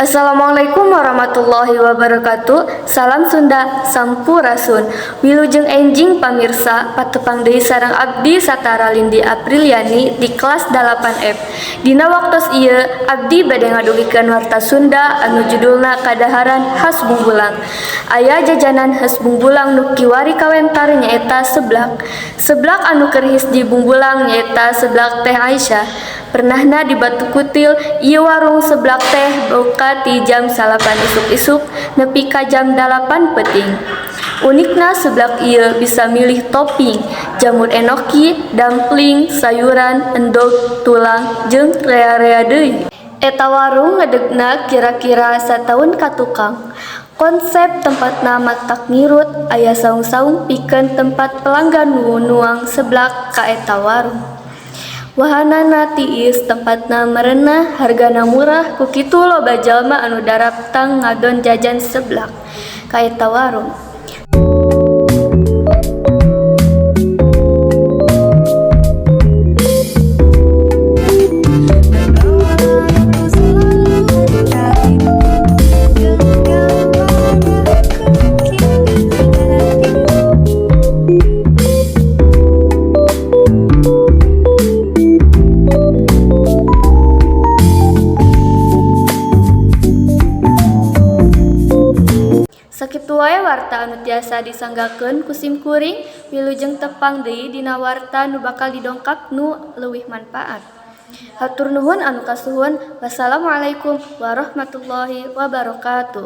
Assalamualaikum warahmatullahi wabarakatuh. Salam Sunda Sampurasun. Wilujeng enjing pamirsa patepang deui sareng abdi Satara Lindi Apriliani di kelas 8F. Dina waktos ieu abdi bade ngadugikeun warta Sunda anu judulna Kadaharan Khas Bungbulang. Aya jajanan khas Bungbulang nu kiwari kawentar nyaeta seblak. Seblak anu keur his di Bungbulang nyaeta seblak Teh Aisyah. Pernahna di Batu Kutil, ieu warung seblak teh buka ti jam 8 isuk-isuk nepi ka jam 8 peuting. Unikna seblak ieu bisa milih topping, jamur enoki, dumpling, sayuran, endog, tulang, jeung rea-rea deui. Eta warung ngedegna kira-kira sataun ka tukang. Konsep tempatna matak ngirut, aya saung-saung pikeun tempat pelanggan nuang seblak ka eta warung. Wahanana tiis, tempatna merenah, hargana murah, ku kitu loba jalma anu daraptang ngadon jajan seblak ka eta warung. Sakitu wae warta anu tiasa disanggakeun ku sim kuring, wilujeng tepang deui dina warta nu bakal didongkap nu leuwih manpaat. Hatur nuhun anu kasuhun. Wassalamualaikum warahmatullahi wabarakatuh.